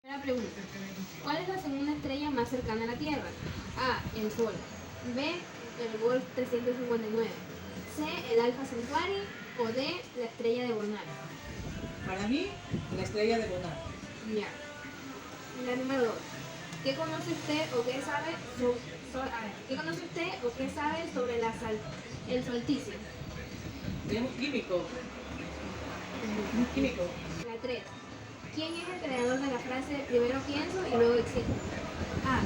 Primera pregunta. ¿Cuál es la segunda estrella más cercana a la Tierra? A. El Sol. B. El Wolf 359. C. El Alpha Centauri. O D. La estrella de Bonnar. Para mí, la estrella de Bonnar. Ya. La número 2. ¿Qué conoce usted o qué sabe sobre el solsticio? Es un químico. Un químico. La 3. ¿Quién es el creador de la frase primero pienso y luego existo? A.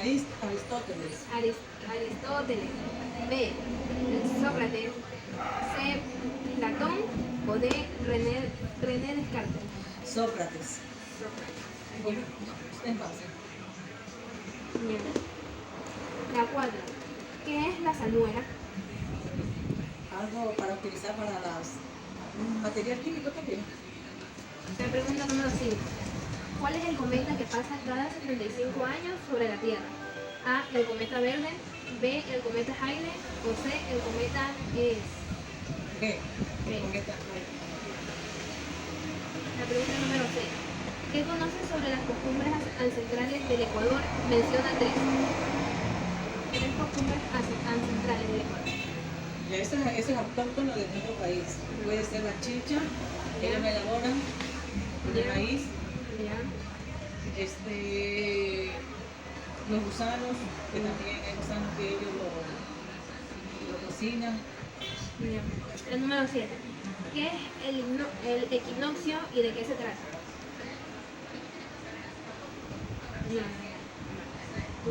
Aristóteles. Aristóteles. B. Sócrates. C. Platón. O D. René Descartes. Sócrates. Bueno, es fácil. Bien. La 4. ¿Qué es la salmuera? Algo para utilizar para material químico también. La pregunta número 5. ¿Cuál es el cometa que pasa cada 75 años sobre la Tierra? A. El cometa verde. B. El cometa Halley. O C. El cometa ¿Qué? B. Cometa. La pregunta número 6. ¿Qué conoces sobre las costumbres ancestrales del Ecuador? Menciona 3. 3 costumbres ancestrales del Ecuador. Ya, eso es autóctono de nuestro país. Puede ser la chicha, que ellos la elaboran de Ya. maíz, Ya. los gusanos, que también hay gusanos que ellos lo cocinan. Ya. La número 7. ¿Qué es el equinoccio y de qué se trata?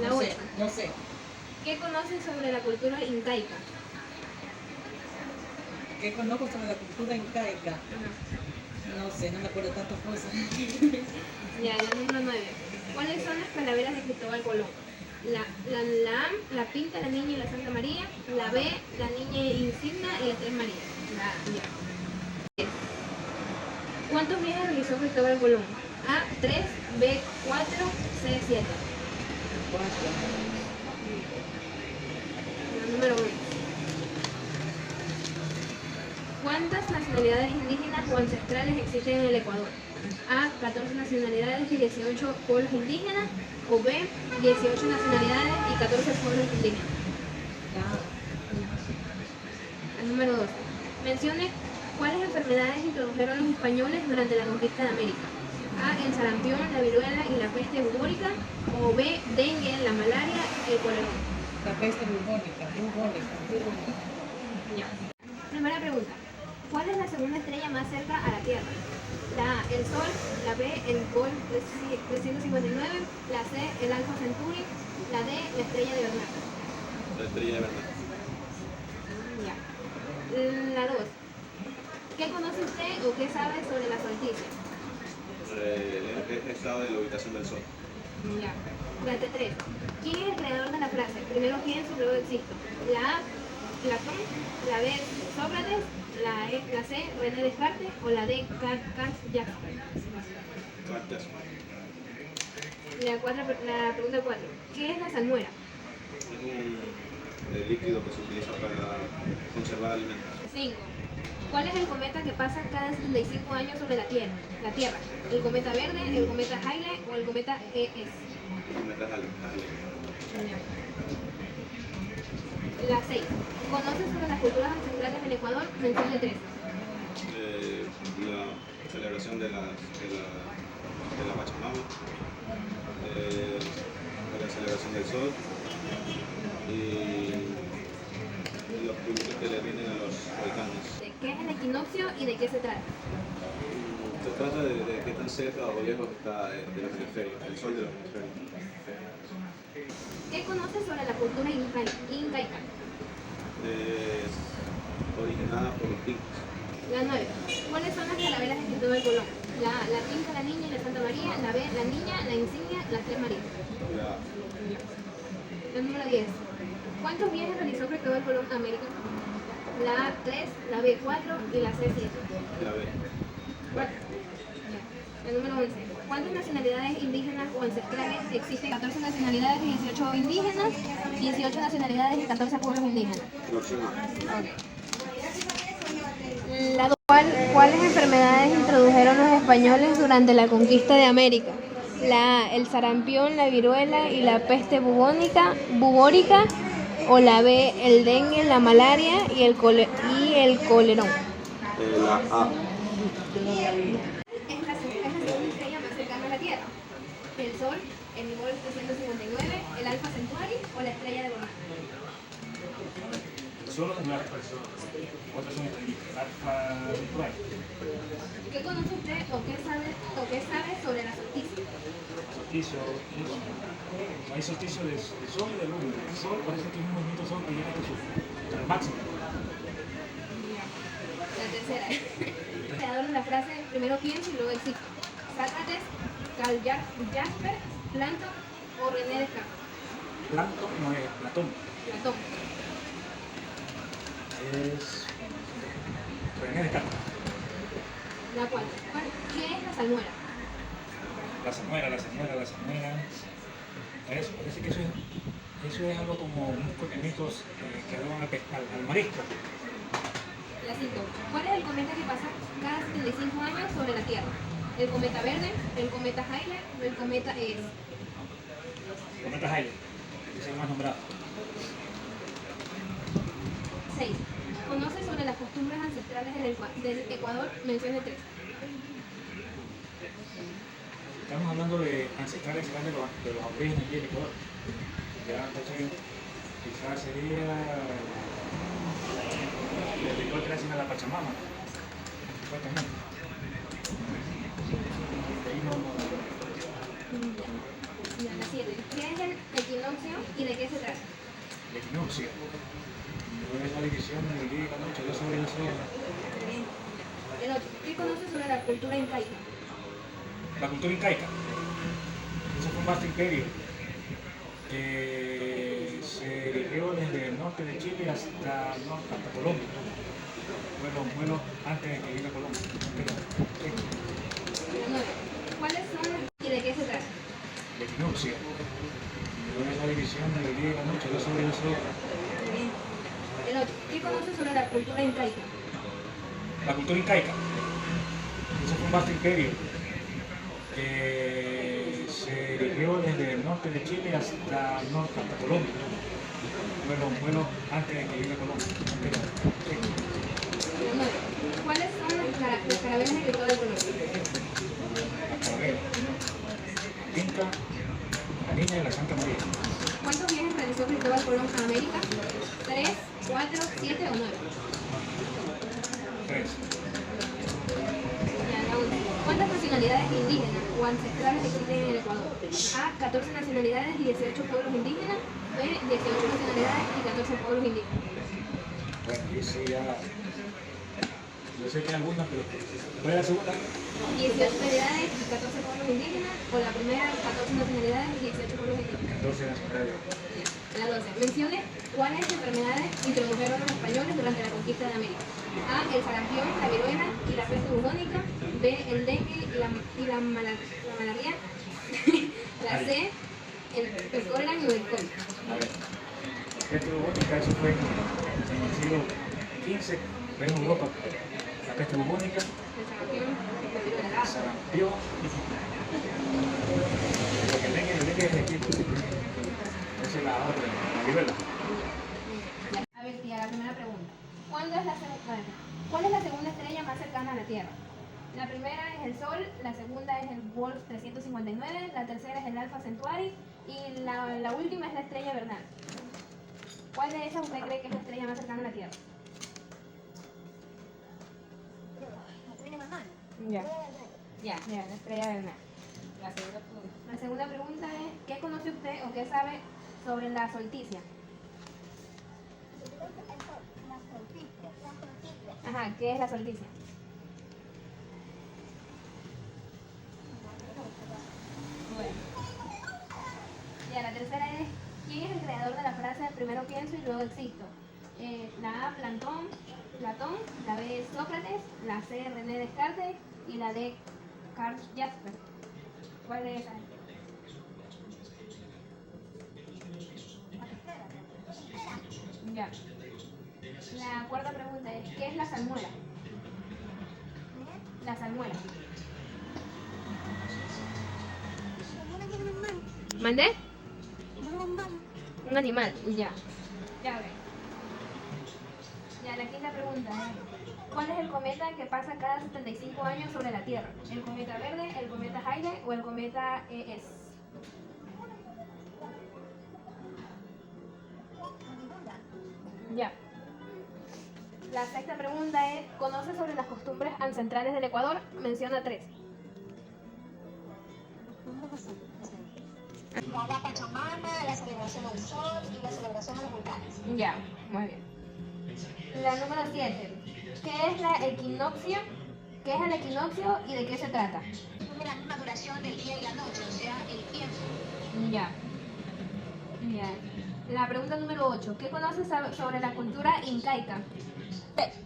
La No 8. sé, no sé. ¿Qué conoces sobre la cultura incaica? ¿Qué conozco sobre la cultura incaica? No sé, no me acuerdo de tantas cosas. Ya, la número 9. ¿Cuáles son las calaveras de Cristóbal Colón? La A, la Pinta, la Niña y la Santa María. La B, la Niña Insignia y las Tres Marías. La ya. ¿Cuántos viajes realizó Cristóbal Colón? A, 3, B, 4, C, 7. La número 1. ¿Cuántas nacionalidades indígenas o ancestrales existen en el Ecuador? A, 14 nacionalidades y 18 pueblos indígenas. O B, 18 nacionalidades y 14 pueblos indígenas. La número 2. Mencione cuáles enfermedades introdujeron los españoles durante la conquista de América. A, el sarampión, la viruela y la peste bubónica. O B, dengue, la malaria y el colerón. La peste bubónica. Ya. Primera pregunta. ¿Cuál es la segunda estrella más cerca a la Tierra? La A, el Sol. La B, el Wolf 359. La C, el Alpha Centauri. La D, la estrella de Bernard. La estrella de Bernard. Ya. La 2. ¿Qué conoce usted o qué sabe sobre la solsticio? El estado de la ubicación del Sol. Ya. La 3. ¿Quién es el creador de la frase? Primero pienso, luego existo. La A, Platón. La B, Sócrates. La C, René Descartes. O la D, Carl Jaspers. Carl Jaspers. La pregunta 4. ¿Qué es la salmuera? Es un líquido que se utiliza para conservar alimentos. 5. ¿Cuál es el cometa que pasa cada 75 años sobre la Tierra? ¿El cometa verde, el cometa Halley o el cometa ES? Cometa Halley. La 6. ¿Conoces sobre las culturas ancestrales del Ecuador? Menciona 3. La celebración de la Pachamama, de la celebración del sol y los tributos que le rinden a los volcanes. ¿De qué es el equinoccio y de qué se trata? Se trata de qué tan cerca o lejos está de los hemisferios, el sol de los hemisferios. ¿Qué conoces sobre la cultura incaica? Originada por los incas. La 9. ¿Cuáles son las calaveras de Cristóbal Colón? La A, la Pinta, la Niña y la Santa María. La B, la Niña, la Insignia, las Tres Marías. La número 10. ¿Cuántos viajes realizó Cristóbal Colón a América? La A, 3, la B, 4 y la C, 7. La B. 4. La número 11. ¿Cuántas nacionalidades indígenas o ancestrales existen? 14 nacionalidades y 18 indígenas, 18 nacionalidades y 14 pueblos indígenas. Próxima. La 2. ¿Cuál ¿Cuáles enfermedades introdujeron los españoles durante la conquista de América? La A, el sarampión, la viruela y la peste bubórica, o la B, el dengue, la malaria y el colerón. La A. Es la segunda estrella más cercana a la Tierra. El Sol, el Sol 359, el Alfa Centauri o la estrella de Bonanza. Solo una persona. Otras son Alfa Centauri. ¿Qué conoce usted o qué sabe sobre la solsticia? Solsticio, eso. No hay solsticio de sol y de luna. El sol parece que es un movimiento sol que llega al máximo. La tercera. Creador de la frase primero pienso y luego existo. Sócrates, Karl Jasper, Platón o René Descartes. Plancton no es Platón. Platón. Es René Descartes. La cuarta. ¿Qué es la salmuera? La salmuera. Eso, parece que eso es algo como unos conejos que adoban al marisco. La 5. ¿Cuál es el cometa que pasa cada 75 años sobre la Tierra? ¿El cometa Verde, el cometa Halley o el cometa Eris? Cometa Halley, es el más nombrado. 6. ¿Conoce sobre las costumbres ancestrales del Ecuador? Mencione 3. Estamos hablando de ancestrales grandes de los aborígenes aquí en Ecuador. Ya entonces quizás sería el ritual que le hacen a la Pachamama. Supuestamente. De ahí no. Ya, la 7. ¿Qué es el equinoccio y de qué se trata? El equinoccio. No es la división del día y la noche, yo sobre el sol. El 8. ¿Qué conoce sobre la cultura incaica? La cultura incaica. Eso fue un vasto imperio que se erigió desde el norte de Chile hasta Colombia. Bueno, antes de que llegue a Colombia. Sí. El 9. ¿Cuáles son y de qué se trata? El equinoccio. No es la división del día y la noche, yo sobre el sol. El 8. ¿Qué conoce sobre la cultura incaica? La cultura incaica. Eso fue un vasto imperio que se erigió desde el norte de Chile hasta Colombia. Bueno, antes de que llegue a Colombia. Sí. El 9. ¿Cuáles son las carabelas de Cristóbal Colón? Carabela, Inca, la Niña y la Santa María. ¿Cuántos viajes realizó Cristóbal Colón a América? 3, 4, 7 o 9. 3. Ya, la 11. ¿Cuántas nacionalidades indígenas o ancestrales existen en el Ecuador? A, 14 nacionalidades y 18 pueblos indígenas. B, 18 nacionalidades y 14 pueblos indígenas. Bueno, y sí ya. Yo sé que hay algunas, pero ¿cuál es la segunda? 18 nacionalidades y 14 pueblos indígenas. O la primera, 14 nacionalidades y 18 pueblos indígenas. 14 nacionalidades. La 12. Mencione cuáles enfermedades introdujeron los españoles durante la conquista de América. A, el sarampión, la viruela y la peste bubónica. B, el dengue y la malaria. La C, el cólera o el COVID. A ver, la peste bubónica, eso fue en el siglo XV, fue en Europa. La peste bubónica, El sarampión, la viruela. sarampión, porque el dengue es de aquí. Esa es la otra, la viruela. A ver, tía, la primera pregunta. ¿Cuál es la segunda estrella más cercana a la Tierra? La primera es el Sol, la segunda es el Wolf 359, la tercera es el Alfa Centauri y la última es la estrella Bernal. ¿Cuál de esas usted cree que es la estrella más cercana a la Tierra? Ya, la estrella Bernal. La segunda pregunta es, ¿qué conoce usted o qué sabe sobre la solsticia? Ajá, ¿qué es la solsticia? Bueno. Ya, la tercera es, ¿quién es el creador de la frase primero pienso y luego existo? La A, Platón, la B, Sócrates, la C, René Descartes y la D, Karl Jasper. ¿Cuál de esas? Ya. La cuarta pregunta es, ¿qué es la salmuera? La salmuera. ¿Mandé? Un animal, ya. Ya, ok. Ya, la quinta pregunta es: ¿cuál es el cometa que pasa cada 75 años sobre la Tierra? ¿El cometa verde, el cometa Halley o el cometa ES? Ya. La sexta pregunta es: ¿conoce sobre las costumbres ancestrales del Ecuador? Menciona 3. La Pachamama, la celebración del sol y la celebración de los volcanes. Ya, muy bien. La número 7. ¿Qué es la equinoccio? ¿Qué es el equinoccio y de qué se trata? Tiene la misma duración del día y la noche, o sea, el tiempo. Ya. Ya. La pregunta número 8. ¿Qué conoces sobre la cultura incaica?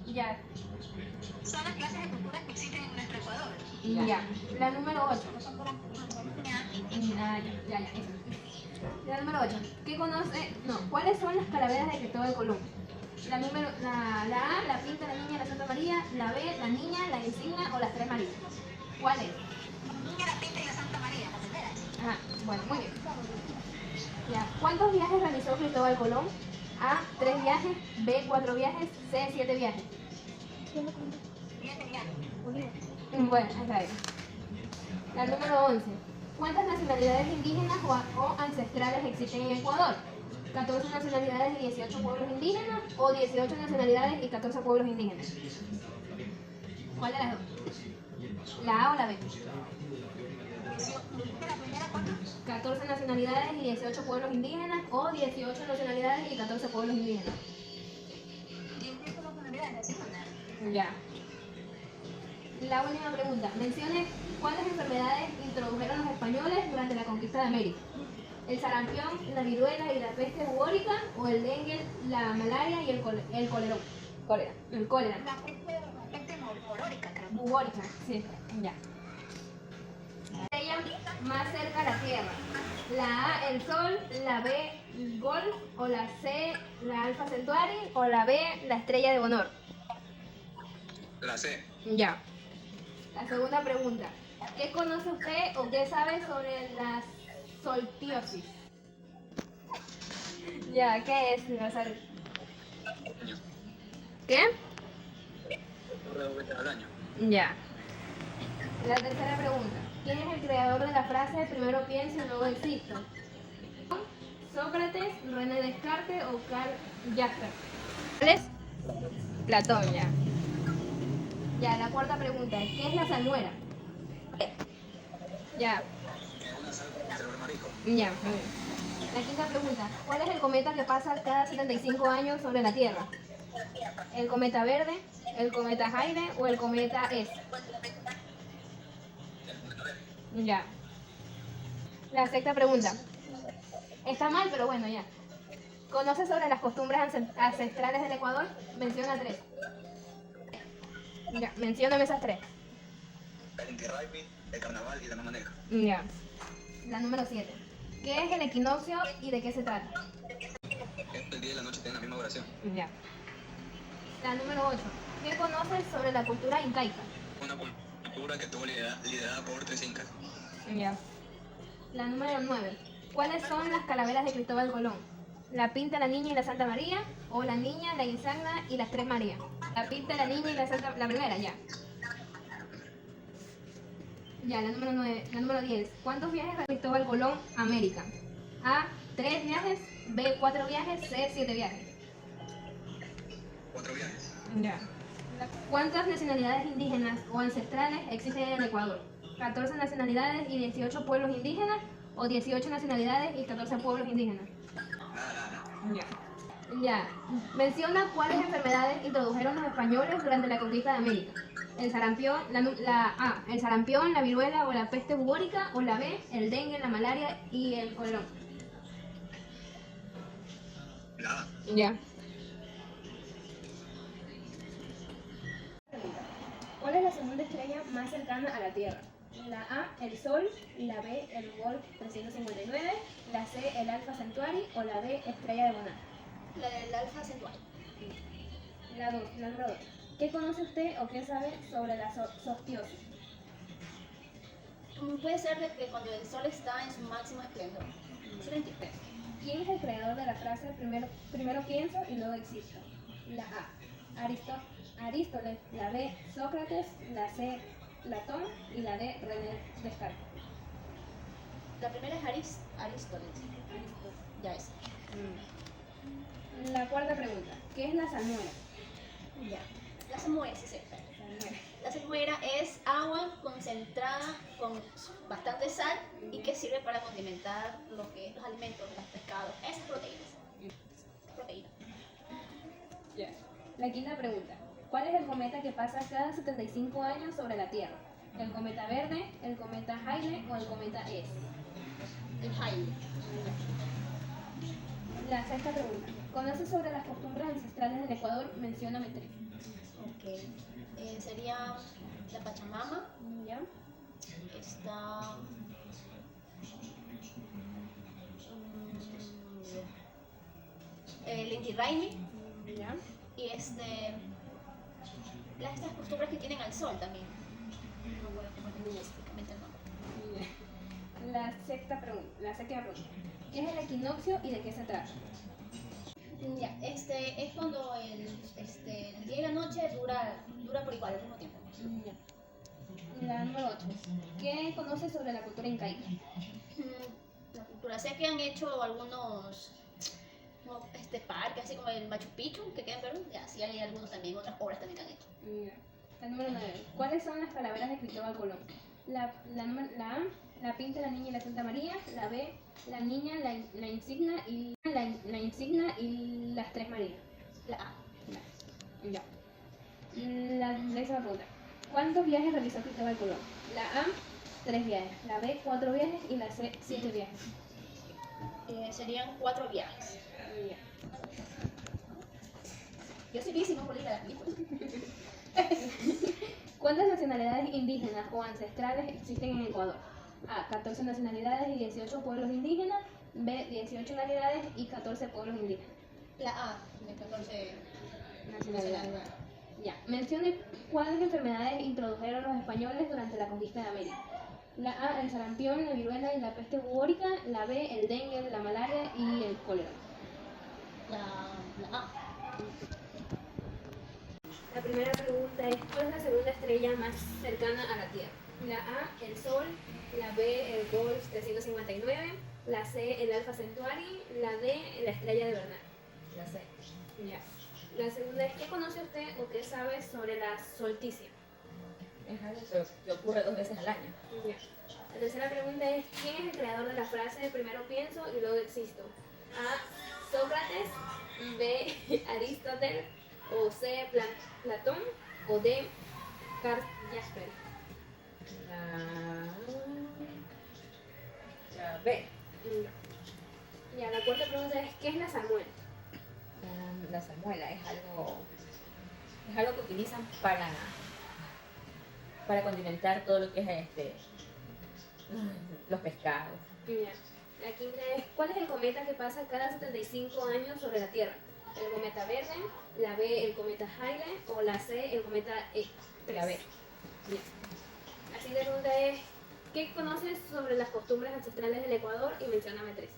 Ya. Son las clases de culturas que existen en nuestro Ecuador. Ya. La número 8. Son por Antonia, Ya, eso. La número 8. ¿Qué conoce? No, ¿cuáles son las calaveras de Cristóbal Colón? La A, la pinta, la niña, la Santa María. La B, la niña, la insignia o las tres Marías. ¿Cuál es? la Niña, la Pinta y la Santa María, las primeras. Ajá, bueno, muy bien. Ya. ¿Cuántos viajes realizó Cristóbal Colón? A, 3 viajes. B, 4 viajes. C, 7 viajes. Bien, genial. Bueno, está bien. La número 11. ¿Cuántas nacionalidades indígenas o ancestrales existen en Ecuador? ¿14 nacionalidades y 18 pueblos indígenas o 18 nacionalidades y 14 pueblos indígenas? ¿Cuál de las dos? ¿La A o la B? La primera, ¿cuánto? 14 nacionalidades y 18 pueblos indígenas o 18 nacionalidades y 14 pueblos indígenas. 18 nacionalidades, la segunda. Ya. La última pregunta. Mencione cuáles enfermedades introdujeron los españoles durante la conquista de América. ¿El sarampión, la viruela y la peste bubónica o el dengue, la malaria y el colerón? El cólera. La peste morbórica, creo. Bubónica, sí, ya. La estrella más cerca a la Tierra. La A, el Sol, la B, Golf o la C, la Alfa Centauri o la B, la estrella de Bonor. La C. Ya. La segunda pregunta. ¿Qué conoce usted o qué sabe sobre la solstiosis? Ya, ¿qué es, Rosario? ¿Qué? Al año. Ya. La tercera pregunta. ¿Quién es el creador de la frase primero pienso y luego existo? ¿Sócrates, René Descartes o Carl Jasper? ¿Cuál es? Platón, ya. Ya, la cuarta pregunta. ¿Qué es la salmuera? Ya. Una salsa de marisco. Ya, muy bien. La quinta pregunta. ¿Cuál es el cometa que pasa cada 75 años sobre la Tierra? ¿El cometa verde, el cometa Halley o el cometa ES? Ya. La sexta pregunta. Está mal, pero bueno, ya. ¿Conoces sobre las costumbres ancestrales del Ecuador? Menciona 3. Ya, mencióname esas 3. El Inti Raymi, el carnaval y la mama negra. Ya. La número 7. ¿Qué es el equinoccio y de qué se trata? El día y la noche tienen la misma duración. Ya. La número 8. ¿Qué conoces sobre la cultura incaica? Una cultura que estuvo liderada por 3 incas. Ya. La número 9. ¿Cuáles son las calaveras de Cristóbal Colón? ¿La pinta, la niña y la Santa María? ¿O la niña, la insignia y las tres Marías? La pinta, la niña y la Santa... La primera, ya. Ya, la número 9. La número 10. ¿Cuántos viajes realizó Cristóbal Colón a América? A, 3 viajes. B, 4 viajes. C, 7 viajes. 4 viajes. Ya. ¿Cuántas nacionalidades indígenas o ancestrales existen en el Ecuador? ¿14 nacionalidades y 18 pueblos indígenas? ¿O 18 nacionalidades y 14 pueblos indígenas? Ya. Ya. Menciona cuáles enfermedades introdujeron los españoles durante la conquista de América. El sarampión, la A, el sarampión, la viruela o la peste bubónica, o la B, el dengue, la malaria y el colerón. La A. Ya. ¿Cuál es la segunda estrella más cercana a la Tierra? La A, el Sol, la B, el Wolf 359, la C, el Alfa Centauri o la D, estrella de Bonner. La del Alfa Centauri. La número 2. ¿Qué conoce usted o qué sabe sobre la solsticio? Puede ser de que cuando el sol está en su máximo esplendor. Excelente. ¿Quién es el creador de la frase primero pienso y luego existo? La A, Aristóteles, la B, Sócrates, la C, Platón y la D, René Descartes. La primera es Aristóteles. Ya es. La cuarta pregunta, ¿qué es la salmuera? Ya. La salmuera, sí sé. Salmuera. La salmuera es agua concentrada con bastante sal y que sirve para condimentar lo que es los alimentos, los pescados, esas proteínas. Proteínas. Ya. La quinta pregunta, ¿cuál es el cometa que pasa cada 75 años sobre la Tierra? ¿El cometa verde, el cometa Halley o el cometa S? El Halley. La sexta pregunta, ¿conoces sobre las costumbres ancestrales del Ecuador? Mencióname tres. Ok. Sería la Pachamama. ¿Ya? Está. El Inti Raymi. ¿Ya? Y estas costumbres que tienen al sol también. No voy a poner específicamente el nombre. La séptima pregunta, ¿qué es el equinoccio y de qué se trata? Ya, es cuando el día y la noche dura por igual al mismo tiempo. Ya. La número 8, ¿qué conoces sobre la cultura incaica? La cultura, sé que han hecho algunos parques, así como el Machu Picchu, que queda en Perú. Ya, sí hay algunos también, otras obras también que han hecho. Ya. La número 9, ¿cuáles son las calaveras de Cristóbal Colón? La A, la pinta, la niña y la Santa María. La B, la niña, la insignia y las tres Marías. La A. Ya. La décima pregunta, ¿cuántos viajes realizó Cristóbal Colón? La A, 3 viajes. La B, 4 viajes. Y la C, 7 viajes. Serían 4 viajes. Ya. Yo soy bien por ir a las películas. ¿Cuántas nacionalidades indígenas o ancestrales existen en Ecuador? A, 14 nacionalidades y 18 pueblos indígenas. B, 18 nacionalidades y 14 pueblos indígenas. La A, de 14 Nacionalidades. Ya. Mencione cuáles enfermedades introdujeron los españoles durante la conquista de América. La A, el sarampión, la viruela y la peste bubónica. La B, el dengue, la malaria y el cólera. La A. La primera pregunta es, ¿cuál es la segunda estrella más cercana a la Tierra? La A, el Sol. La B, el Golf 359. La C, el Alpha Centauri. La D, la estrella de Bernal. La C. Ya. La segunda es, ¿qué conoce usted o qué sabe sobre la solsticia? Es algo que ocurre 2 veces al año. Ya. La tercera pregunta es, ¿quién es el creador de la frase primero pienso y luego existo? A, Sócrates. B, Aristóteles. O C, Platón. O D, Carl Jasper. La B. Ya, la cuarta pregunta es, ¿qué es la salmuera? La salmuela es algo que utilizan para condimentar todo lo que es los pescados. Ya. La quinta es, ¿cuál es el cometa que pasa cada 75 años sobre la Tierra? ¿El cometa verde? La B, el cometa Halley. O la C, el cometa E. La B. Bien. La siguiente pregunta es, ¿qué conoces sobre las costumbres ancestrales del Ecuador? Y mencióname tres.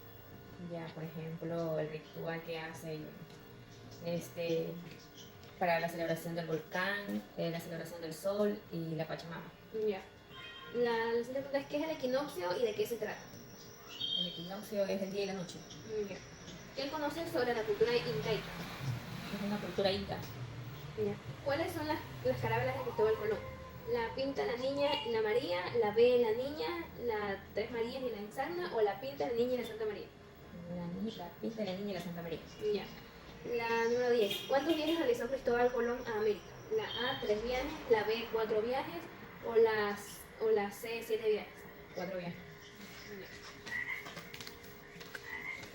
Ya, por ejemplo, el ritual que hacen para la celebración del volcán, la celebración del sol y la Pachamama. Ya. La siguiente pregunta es, ¿qué es el equinoccio y de qué se trata? El equinoccio es el día y la noche. Ya. ¿Qué conoces sobre la cultura incaica? Es una cultura inca. Ya. ¿Cuáles son las carabelas de Cristóbal Colón? La pinta, la niña y la María. La B, la niña, la tres Marías y la Insignia. O la pinta, la niña y la Santa María. La pinta, la niña y la Santa María. Ya. La número 10. ¿Cuántos viajes realizó Cristóbal Colón a América? La A, 3 viajes. La B, 4 viajes. O la C, 7 viajes. 4 viajes.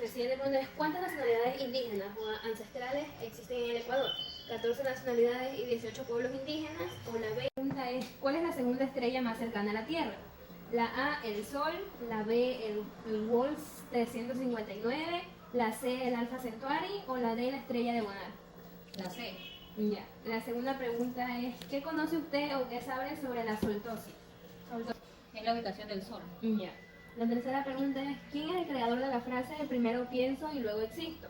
La siguiente pregunta es, ¿cuántas nacionalidades indígenas o ancestrales existen en el Ecuador? 14 nacionalidades y 18 pueblos indígenas. O la B. La pregunta es, ¿cuál es la segunda estrella más cercana a la Tierra? La A, el Sol. La B, el Wolf 359. La C, el Alpha Centauri. O la D, la estrella de Bonal. La C. Ya. La segunda pregunta es, ¿qué conoce usted o qué sabe sobre la soltosis? Es la ubicación del sol. Ya. La tercera pregunta es, ¿quién es el creador de la frase de primero pienso y luego existo?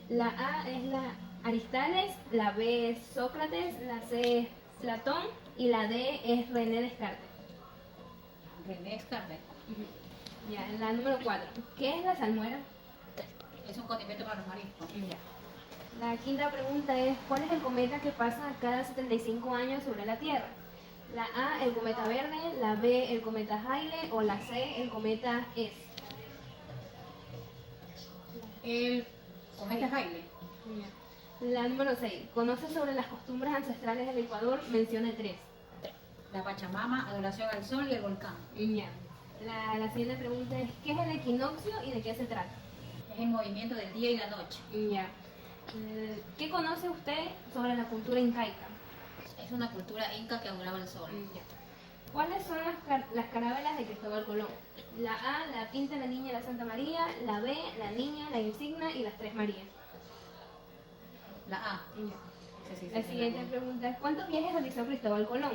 La A es la Aristóteles, la B es Sócrates, la C es Platón y la D es René Descartes. René Descartes. Ya, la número 4. ¿Qué es la salmuera? Es un condimento para los mariscos. Ya. La quinta pregunta es, ¿cuál es el cometa que pasa cada 75 años sobre la Tierra? La A, el cometa verde, la B, el cometa Halley o la C, el cometa S. El cometa Halley. Ya. La número 6. ¿Conoce sobre las costumbres ancestrales del Ecuador? Mencione 3. La Pachamama, adoración al sol y el volcán. Ya. La siguiente pregunta es, ¿qué es el equinoccio y de qué se trata? Es el movimiento del día y la noche. Ya. ¿Qué conoce usted sobre la cultura incaica? Es una cultura inca que adoraba el sol. Ya. ¿Cuáles son las carabelas de Cristóbal Colón? La A, la Pinta, la Niña y la Santa María, la B, la Niña, la Insignia y las Tres Marías. La A. Ya. Sí, La siguiente pregunta es, ¿cuántos viajes realizó Cristóbal Colón?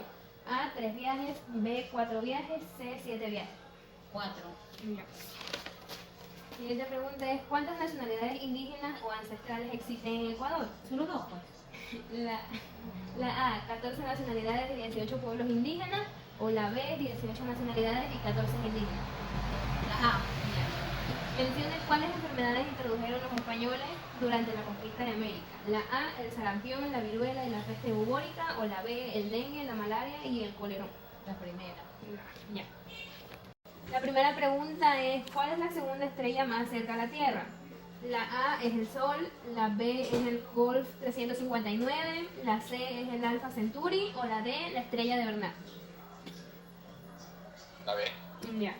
A, 3 viajes, B, 4 viajes, C, 7 viajes. 4. Ya. Siguiente pregunta es, ¿cuántas nacionalidades indígenas o ancestrales existen en Ecuador? Solo 2, pues. La A, 14 nacionalidades y 18 pueblos indígenas, o la B, 18 nacionalidades y 14 indígenas. La A. Mencione cuáles enfermedades introdujeron los españoles durante la conquista de América. La A, el sarampión, la viruela y la peste bubónica, o la B, el dengue, la malaria y el colerón. La primera. Ya. La primera pregunta es, ¿cuál es la segunda estrella más cerca a la Tierra? La A es el Sol, la B es el Golf 359, la C es el Alpha Centauri o la D, la estrella de Bernard. La B. Ya.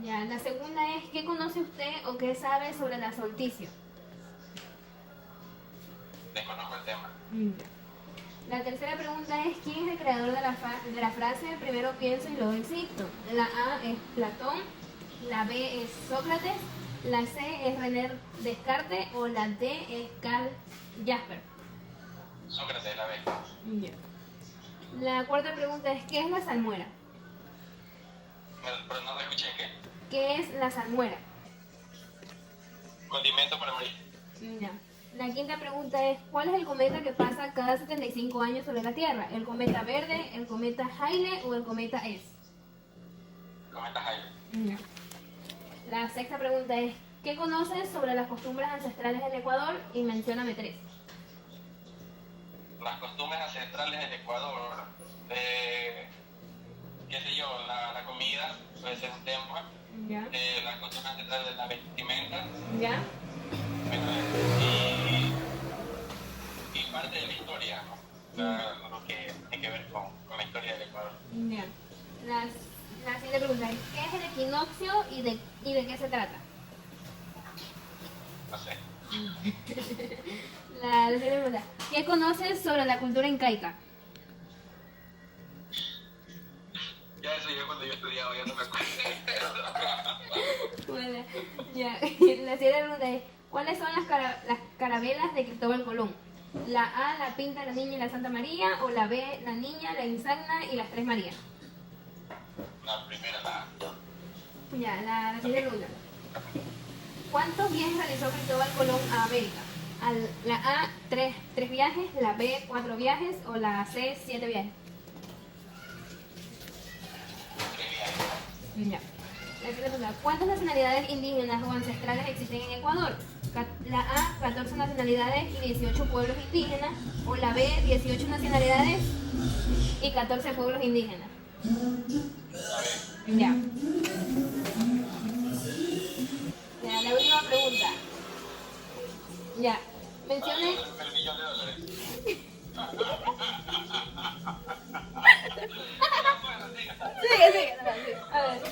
Ya, la segunda es, ¿qué conoce usted o qué sabe sobre la solsticio? Desconozco el tema. La tercera pregunta es, ¿quién es el creador de la frase primero pienso y luego existo? La A es Platón, la B es Sócrates, la C es René Descartes o la D es Carl Jasper. Sócrates, la B. La cuarta pregunta es, ¿qué es la salmuera? Pero no te escuché, ¿qué? ¿Qué es la salmuera? Condimento para morir. Ya. La quinta pregunta es, ¿cuál es el cometa que pasa cada 75 años sobre la Tierra? ¿El cometa verde, el cometa Halley o el cometa S? Cometa Halley. Ya. La sexta pregunta es, ¿qué conoces sobre las costumbres ancestrales del Ecuador? Y mencióname 3. Las costumbres ancestrales del Ecuador, qué sé yo, la comida puede ser un tema, Ya. las costumbres ancestrales de la vestimenta, ¿Ya? bueno, y parte de la historia, ¿no? Lo que tiene que ver con la historia del Ecuador. Ya. La siguiente pregunta es, ¿qué es el equinoccio y de qué se trata? No sé. La siguiente pregunta, ¿qué conoces sobre la cultura incaica? Ya eso yo cuando yo estudiaba, ya no me acuerdo. Bueno, ya. La siguiente pregunta es, ¿cuáles son las carabelas de Cristóbal Colón? La A, la Pinta, la Niña y la Santa María, o la B, la Niña, la Insignia y las Tres Marías. La primera, la A. Ya, la siguiente pregunta. ¿Cuántos viajes realizó Cristóbal Colón a América? La A, 3 viajes, la B, 4 viajes o la C, 7 viajes. 3 viajes. Ya. La siguiente pregunta. ¿Cuántas nacionalidades indígenas o ancestrales existen en Ecuador? La A, 14 nacionalidades y 18 pueblos indígenas, o la B, 18 nacionalidades y 14 pueblos indígenas. Ya. Ya, la última pregunta. Ya. Mencione. El millón de dólares. Sigue. A ver.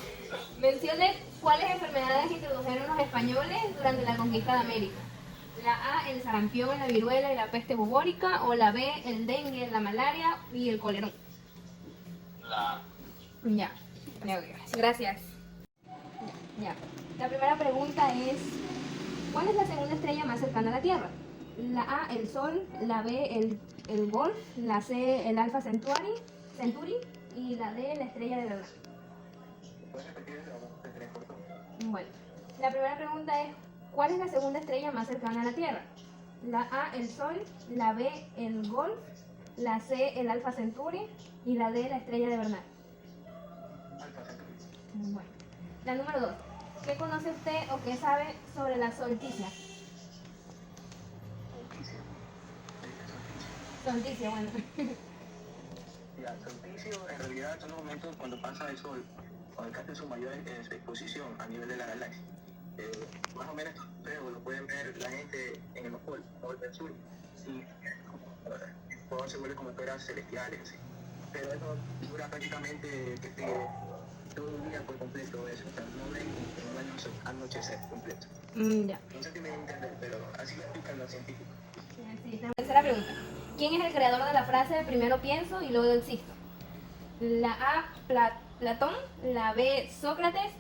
Mencione cuáles enfermedades introdujeron los españoles durante la conquista de América. La A, el sarampión, la viruela y la peste bubónica, o la B, el dengue, la malaria y el colerón. La Ya. Gracias. Ya. La primera pregunta es, ¿cuál es la segunda estrella más cercana a la Tierra? La A, el Sol, la B, el Golf, la C, el Alpha Centauri, y la D, la estrella de verdad. Bueno, la primera pregunta es, ¿cuál es la segunda estrella más cercana a la Tierra? La A, el Sol, la B, el Golf, la C, el Alpha Centauri y la D, la estrella de Bernal. Bueno, la número 2. ¿Qué conoce usted o qué sabe sobre la solsticia? Solsticio, bueno. El solsticio en realidad son los momentos cuando pasa el sol, cuando alcanza su mayor exposición a nivel de la galaxia. Más o menos pero lo pueden ver la gente en el polo del sur y todo se vuelve como esferas celestiales, así. Pero eso dura prácticamente todo un día por completo eso, o sea, no ven un anochecer completo. Ya. No sé si me entienden, pero así lo explican los científicos. Sí, la tercera pregunta. ¿Quién es el creador de la frase primero pienso y luego existo? La A, Platón, la B, Sócrates,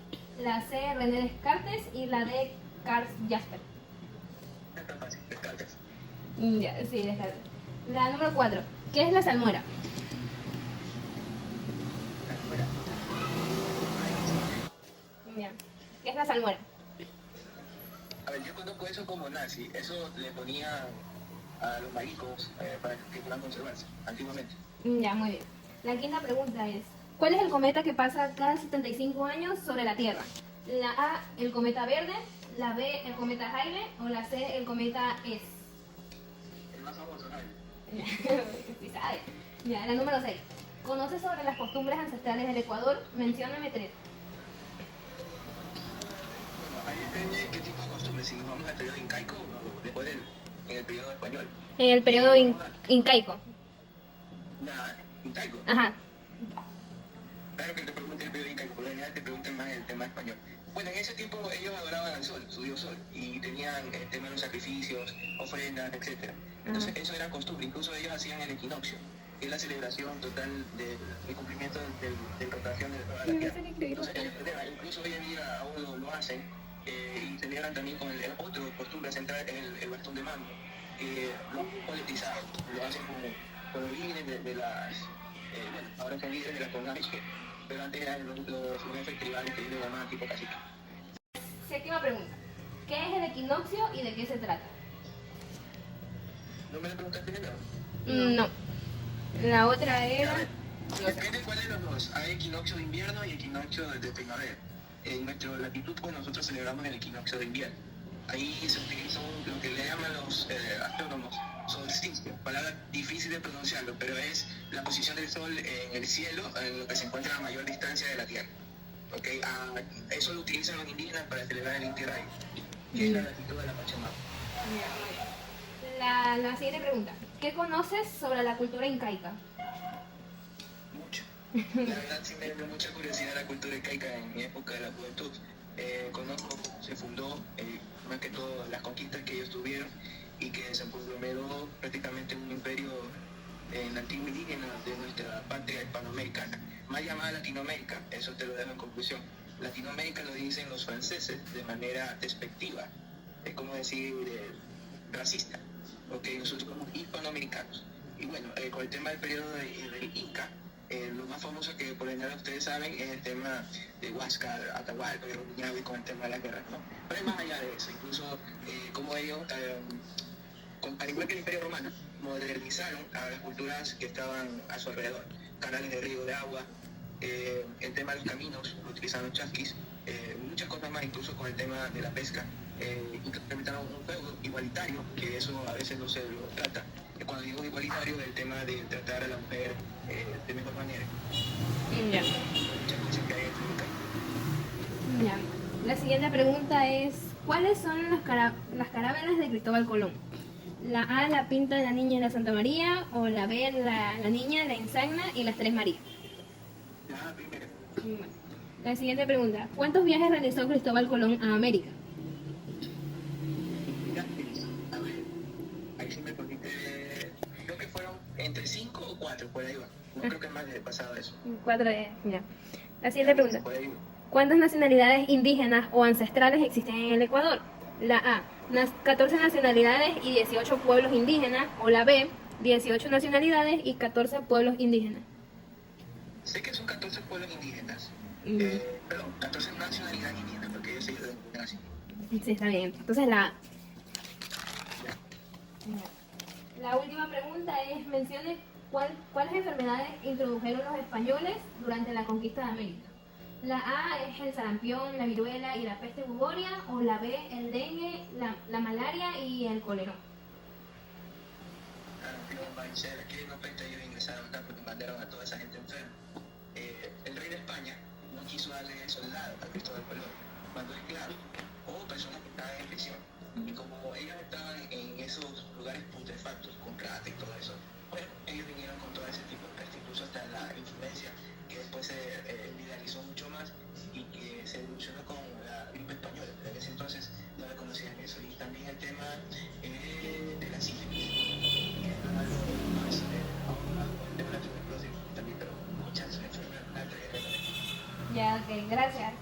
la C, René Descartes y la D, Carl Jasper. Está fácil, Descartes. Ya, sí, Descartes. La número 4. ¿Qué es la salmuera? Ya. ¿Qué es la salmuera? A ver, yo conozco eso como nazi, eso le ponían a los mariscos para que puedan conservarse, antiguamente. Ya, muy bien. La quinta pregunta es, ¿cuál es el cometa que pasa cada 75 años sobre la Tierra? La A, el cometa verde, la B, el cometa Halley o la C, el cometa S. El más famoso, ¿no? Sí sabe. Ya, la número 6. ¿Conoce sobre las costumbres ancestrales del Ecuador? Mencióname 3. Bueno, ahí depende qué tipo de costumbres, si nos vamos al periodo incaico o después en el periodo español. En el periodo incaico. Nada, incaico. Ajá. Claro que te pregunten el periodo incaico, por lo general te preguntan más el tema español. Bueno, en ese tiempo ellos adoraban al sol, su dios sol, y tenían el tema de los sacrificios, ofrendas, etc. Entonces eso era costumbre, incluso ellos hacían el equinoccio, que es la celebración total del cumplimiento de rotación de toda la Tierra. Entonces incluso hoy en día aún lo hacen, y celebran también con el otro costumbre central, el bastón de mando, que lo han politizado, lo hacen con los líderes de las, bueno, ahora son líderes de la CONAIE, pero antes eran los jefes tribales que ellos llamaban tipo cacique. Séptima pregunta. ¿Qué es el equinoccio y de qué se trata? ¿No me lo preguntaste de nuevo? No. La otra era... Depende de cuál de los dos. Hay equinoccio de invierno y equinoccio de primavera. En nuestra latitud, pues nosotros celebramos el equinoccio de invierno. Ahí se utiliza lo que le llaman los astrónomos solsticio, palabra difícil de pronunciarlo, pero es la posición del sol en el cielo, en lo que se encuentra a mayor distancia de la Tierra. ¿Okay? Eso lo utilizan los indígenas para celebrar el Inti Raymi, que es la latitud de la Pachamama. La siguiente pregunta. ¿Qué conoces sobre la cultura incaica? Mucho. La verdad sí me dio mucha curiosidad la cultura incaica en mi época de la juventud. Conozco cómo se fundó, más que todo las conquistas que ellos tuvieron y que se conglomeró prácticamente un imperio nativo indígena de nuestra patria hispanoamericana, más llamada Latinoamérica. Eso te lo dejo en conclusión. Latinoamérica lo dicen los franceses de manera despectiva, es como decir racista, porque nosotros somos hispanoamericanos. Y bueno, con el tema del periodo del Inca, lo más famoso que por general ustedes saben es el tema de Huáscar, Atahualpa y Rumiñahui con el tema de las guerras, ¿no? Pero es más allá de eso, incluso como ellos, al igual que el Imperio Romano, modernizaron a las culturas que estaban a su alrededor, canales de río de agua, el tema de los caminos, utilizaron chasquis, muchas cosas más, incluso con el tema de la pesca, implementaron un feudo igualitario, que eso a veces no se lo trata. Cuando digo igualitario, el tema de tratar a la mujer de mejor manera. Ya. Muchas cosas que hay en Ya. La siguiente pregunta es, ¿cuáles son las carabelas de Cristóbal Colón? La A, la Pinta de la Niña y la Santa María, o la B, la Niña, la Insagna y las Tres Marías. La primera. Bueno. La siguiente pregunta, ¿cuántos viajes realizó Cristóbal Colón a América? A ver, ahí sí me poniste, creo que fueron entre 5 o 4, por ahí va. No creo que más de pasado eso. 4 ya. La siguiente pregunta, Por ahí va. ¿cuántas nacionalidades indígenas o ancestrales existen en el Ecuador? La A, 14 nacionalidades y 18 pueblos indígenas. O la B, 18 nacionalidades y 14 pueblos indígenas. Sé que son 14 pueblos indígenas. Perdón, 14 nacionalidades indígenas, porque yo soy de nación. Sí, está bien. Entonces la A. La última pregunta es, mencione cuáles enfermedades introdujeron los españoles durante la conquista de América. La A es el sarampión, la viruela y la peste bubónica, o la B, el dengue, la malaria y el colerón. Aquí en 90 ellos ingresaron acá porque mandaron a toda esa gente enferma. El rey de España no quiso darle soldados a Cristóbal Colón, mandó esclavos o personas que estaban en prisión. Y como ellos estaban en esos lugares putrefactos, con crata y todo eso, pues ellos vinieron con todo ese tipo de peste, incluso hasta la influencia, que después se viralizó mucho más y que se evolucionó con la gripe española. En ese entonces no le conocían eso. Y también el tema de la sífilis, que es algo más de la tuberculosis también, pero muchas enfermedades. Ya, ok, gracias.